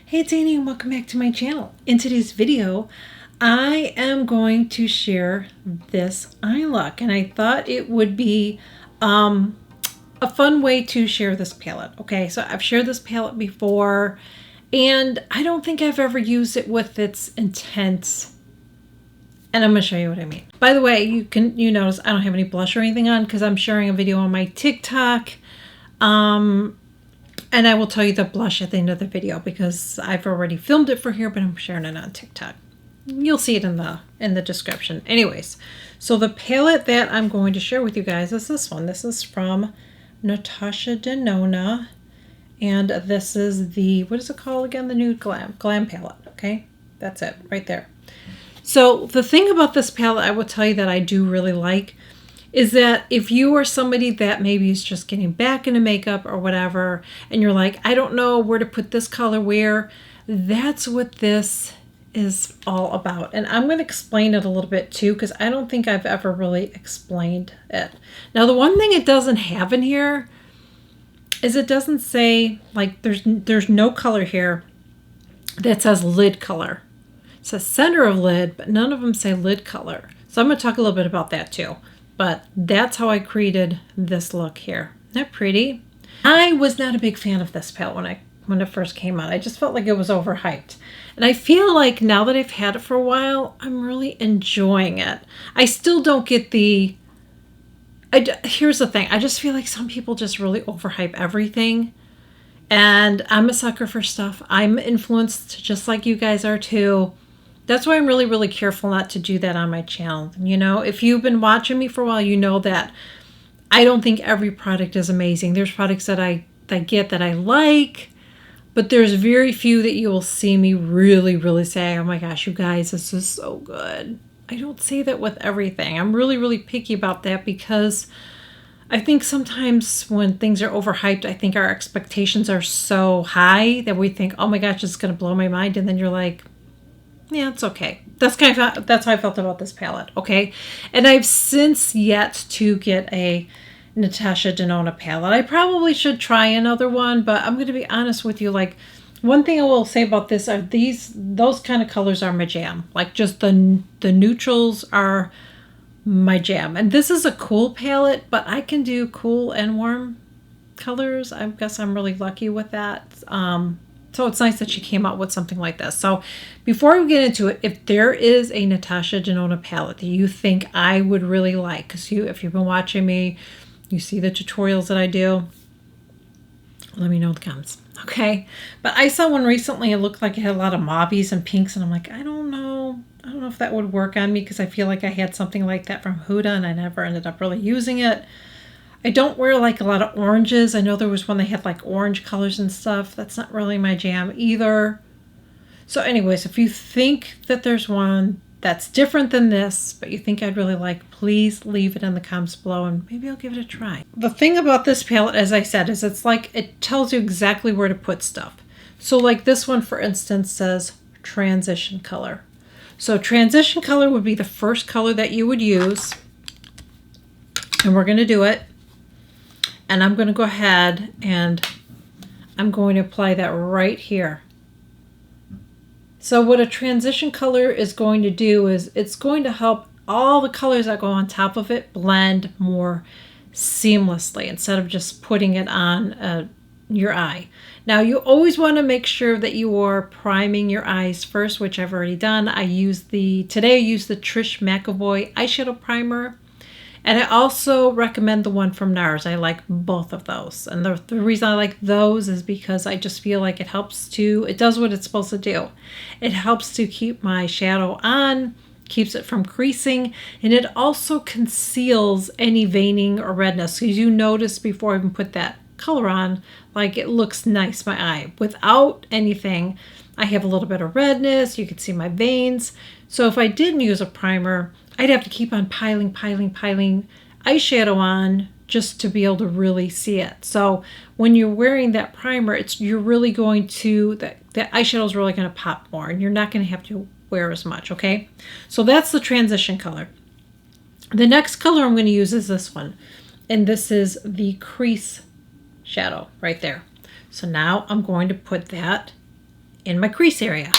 Hey, it's Annie and welcome back to my channel. In today's video, I am going to share this eye look, and I thought it would be a fun way to share this palette. Okay, so I've shared this palette before, and I don't think I've ever used it with its intense, and I'm going to show you what I mean. By the way, you notice I don't have any blush or anything on because I'm sharing a video on my TikTok. And I will tell you the blush at the end of the video because I've already filmed it for here, but I'm sharing it on TikTok. You'll see it in the description. Anyways, so the palette that I'm going to share with you guys is this one. This is from Natasha Denona, and this is the, what is it called again? The Nude Glam palette. Okay, that's it right there. So the thing about this palette, I will tell you that I do really like is that if you are somebody that maybe is just getting back into makeup or whatever, and you're like, I don't know where to put this color where, that's what this is all about. And I'm going to explain it a little bit too, because I don't think I've ever really explained it. Now, the one thing it doesn't have in here is it doesn't say, like, there's no color here that says lid color. It says center of lid, but none of them say lid color. So I'm going to talk a little bit about that too. But that's how I created this look here. Isn't that pretty? I was not a big fan of this palette when it first came out. I just felt like it was overhyped. And I feel like now that I've had it for a while, I'm really enjoying it. I still don't get the... here's the thing. I just feel like some people just really overhype everything. And I'm a sucker for stuff. I'm influenced just like you guys are too. That's why I'm really, really careful not to do that on my channel. You know, if you've been watching me for a while, you know that I don't think every product is amazing. There's products that I get that I like, but there's very few that you will see me really, really say, oh my gosh, you guys, this is so good. I don't say that with everything. I'm really, really picky about that because I think sometimes when things are overhyped, I think our expectations are so high that we think, oh my gosh, it's going to blow my mind. And then you're like, yeah, it's okay. That's how I felt about this palette, okay? And I've since yet to get a Natasha Denona palette. I probably should try another one, but I'm going to be honest with you. Like, one thing I will say about this are those kind of colors are my jam. Like, just the neutrals are my jam. And this is a cool palette, but I can do cool and warm colors. I guess I'm really lucky with that. So it's nice that she came out with something like this. So before we get into it, if there is a Natasha Denona palette that you think I would really like, because if you've been watching me, you see the tutorials that I do, let me know in the comments, okay? But I saw one recently, it looked like it had a lot of mauves and pinks, and I'm like, I don't know if that would work on me, because I feel like I had something like that from Huda, and I never ended up really using it. I don't wear like a lot of oranges. I know there was one that had like orange colors and stuff. That's not really my jam either. So anyways, if you think that there's one that's different than this, but you think I'd really like, please leave it in the comments below and maybe I'll give it a try. The thing about this palette, as I said, is it's like it tells you exactly where to put stuff. So like this one, for instance, says transition color. So transition color would be the first color that you would use. And we're going to do it. And I'm going to go ahead and I'm going to apply that right here. So what a transition color is going to do is it's going to help all the colors that go on top of it blend more seamlessly instead of just putting it on your eye. Now you always want to make sure that you are priming your eyes first, which I've already done. Today I used the Trish McAvoy eyeshadow primer. And I also recommend the one from NARS. I like both of those. And the reason I like those is because I just feel like it does what it's supposed to do. It helps to keep my shadow on, keeps it from creasing, and it also conceals any veining or redness. Because you notice before I even put that color on, like it looks nice, my eye. Without anything, I have a little bit of redness. You can see my veins. So if I didn't use a primer, I'd have to keep on piling eyeshadow on just to be able to really see it. So when you're wearing that primer, you're really going to, that eyeshadow is really going to pop more and you're not going to have to wear as much, okay? So that's the transition color. The next color I'm going to use is this one. And this is the crease shadow right there. So now I'm going to put that in my crease area.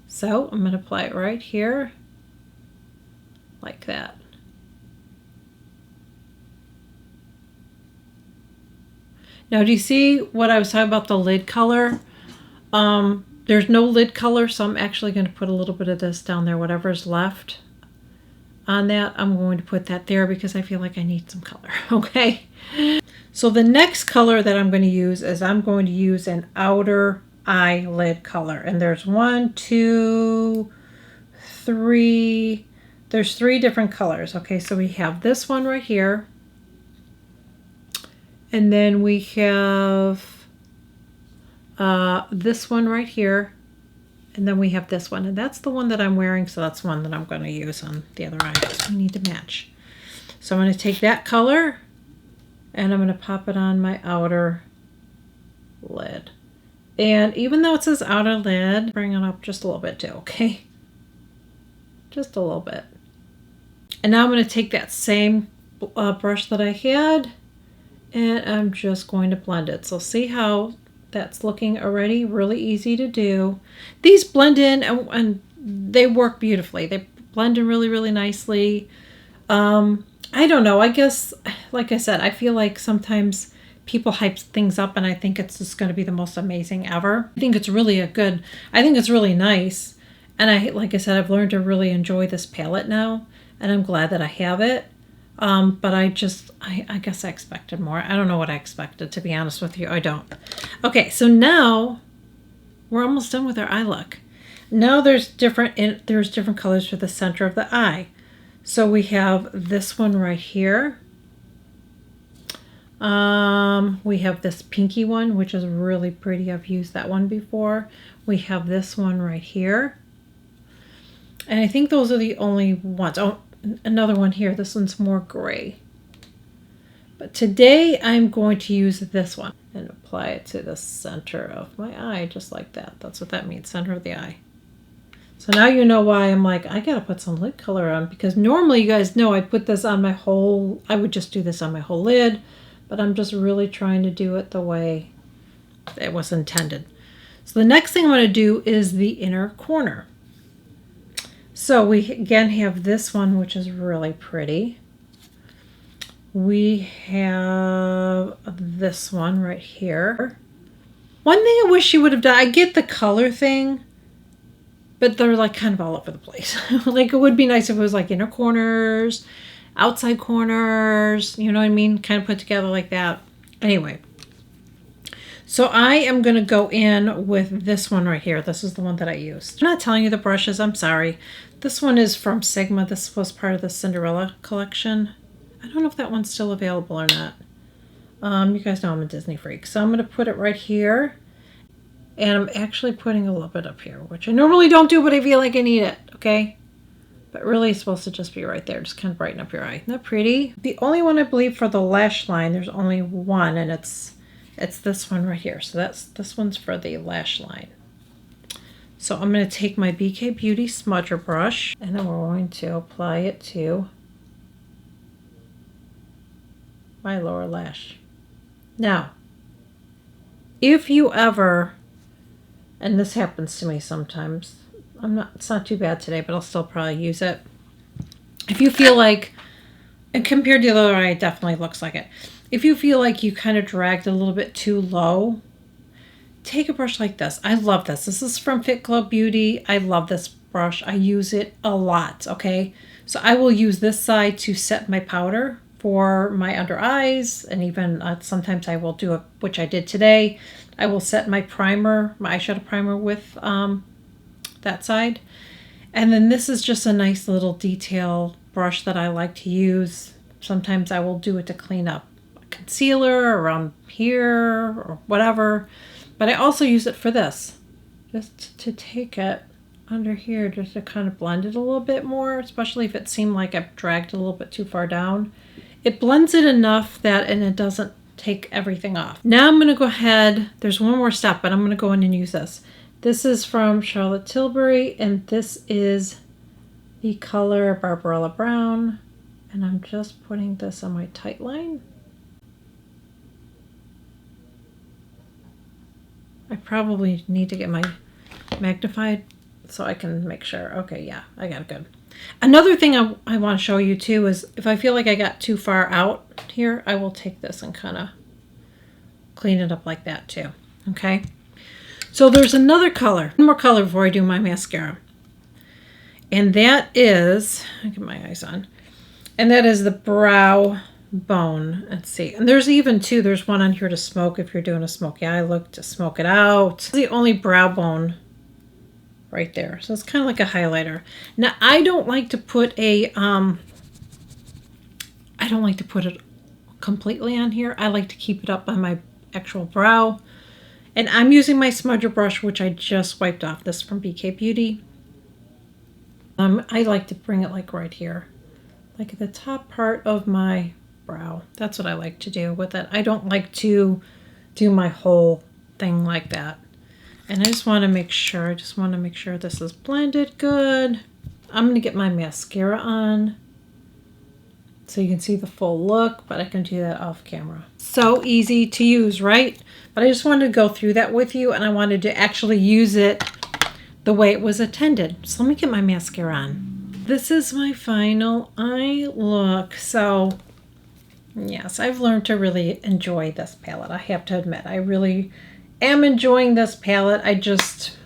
So I'm going to apply it right here like that. Now, do you see what I was talking about, the lid color? There's no lid color, so I'm actually going to put a little bit of this down there. Whatever's left on that, I'm going to put that there because I feel like I need some color, okay? So the next color that I'm going to use is I'm going to use an outer eyelid color. And there's 1, 2, 3. There's 3 different colors, okay? So we have this one right here. And then we have this one right here. And then we have this one. And that's the one that I'm wearing, so that's one that I'm going to use on the other eye. So we need to match. So I'm going to take that color and I'm going to pop it on my outer lid. And even though it says outer lid, bring it up just a little bit too, okay? Just a little bit. And now I'm going to take that same brush that I had, and I'm just going to blend it. So see how that's looking already? Really easy to do. These blend in and they work beautifully. They blend in really, really nicely. I don't know. I guess, like I said, I feel like sometimes people hype things up and I think it's just going to be the most amazing ever. I think it's really I think it's really nice. And like I said, I've learned to really enjoy this palette now, and I'm glad that I have it. But I guess I expected more. I don't know what I expected, to be honest with you. I don't. Okay, so now we're almost done with our eye look. Now there's different colors for the center of the eye. So we have this one right here. We have this pinky one, which is really pretty. I've used that one before. We have this one right here. And I think those are the only ones. Oh, another one here. This one's more gray. But today I'm going to use this one and apply it to the center of my eye, just like that. That's what that means, center of the eye. So now you know why I'm like, I gotta put some lid color on, because normally you guys know I put this on my whole, I would just do this on my whole lid, but I'm just really trying to do it the way it was intended. So the next thing I'm going to do is the inner corner. So we again have this one, which is really pretty. We have this one right here. One thing I wish you would have done, I get the color thing, but they're like kind of all over the place. Like it would be nice if it was like inner corners, outside corners, you know what I mean? Kind of put together like that. Anyway, so I am going to go in with this one right here. This is the one that I used. I'm not telling you the brushes, I'm sorry. This one is from Sigma. This was part of the Cinderella collection. I don't know if that one's still available or not. You guys know I'm a Disney freak. So I'm going to put it right here. And I'm actually putting a little bit up here, which I normally don't do, but I feel like I need it, okay? But really it's supposed to just be right there. Just kind of brighten up your eye. Isn't that pretty? The only one I believe for the lash line, there's only one, and it's this one right here. So this one's for the lash line. So I'm going to take my BK Beauty smudger brush, and then we're going to apply it to my lower lash. Now, if you ever, and this happens to me sometimes, it's not too bad today, but I'll still probably use it. If you feel like, and compared to the other eye, it definitely looks like it. If you feel like you kind of dragged a little bit too low, take a brush like this. I love this. This is from Fit Club Beauty. I love this brush. I use it a lot, okay? So I will use this side to set my powder for my under eyes, and even sometimes I will do it, which I did today. I will set my primer, my eyeshadow primer with that side. And then this is just a nice little detail brush that I like to use. Sometimes I will do it to clean up concealer around here or whatever. But I also use it for this, just to take it under here, just to kind of blend it a little bit more, especially if it seemed like I've dragged it a little bit too far down. It blends it enough that, and it doesn't take everything off. Now I'm going to go ahead, there's one more step, but I'm going to go in and use this. This is from Charlotte Tilbury, and this is the color Barbarella Brown, and I'm just putting this on my tight line. I probably need to get my magnified so I can make sure. Okay, yeah, I got it good. Another thing I want to show you too is if I feel like I got too far out here, I will take this and kind of clean it up like that too. Okay. So there's another color, one more color before I do my mascara. And that is, I get my eyes on, and that is the brow bone. Let's see. And there's even two. There's one on here to smoke if you're doing a smoky eye look, to smoke it out. It's the only brow bone right there. So it's kind of like a highlighter. Now, I don't like to put a, I don't like to put it completely on here. I like to keep it up on my actual brow. And I'm using my smudger brush, which I just wiped off. This from BK Beauty. I like to bring it like right here, like at the top part of my brow. That's what I like to do with it. I don't like to do my whole thing like that. And I just want to make sure, this is blended good. I'm going to get my mascara on so you can see the full look, but I can do that off camera. So easy to use, right? But I just wanted to go through that with you, and I wanted to actually use it the way it was intended. So let me get my mascara on. This is my final eye look. So yes, I've learned to really enjoy this palette. I have to admit, I really am enjoying this palette. I just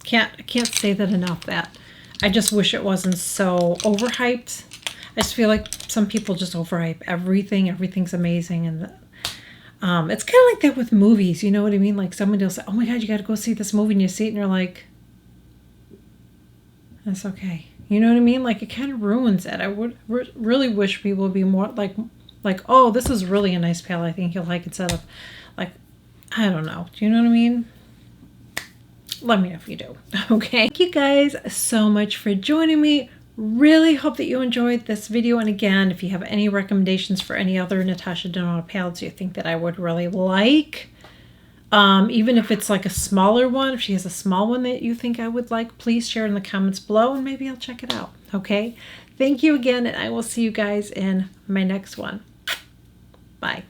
can't say that enough, that I just wish it wasn't so overhyped. I just feel like some people just overhype everything. Everything's amazing. And it's kind of like that with movies. You know what I mean? Like somebody will say, oh my God, you got to go see this movie. And you see it and you're like, that's okay. You know what I mean? Like it kind of ruins it. I would really wish people would be more like, oh, this is really a nice palette. I think you'll like, instead of like, I don't know. Do you know what I mean? Let me know if you do. Okay. Thank you guys so much for joining me. Really hope that you enjoyed this video. And again, if you have any recommendations for any other Natasha Denona palettes you think that I would really like, even if it's like a smaller one, if she has a small one that you think I would like, please share in the comments below and maybe I'll check it out. Okay. Thank you again, and I will see you guys in my next one. Bye.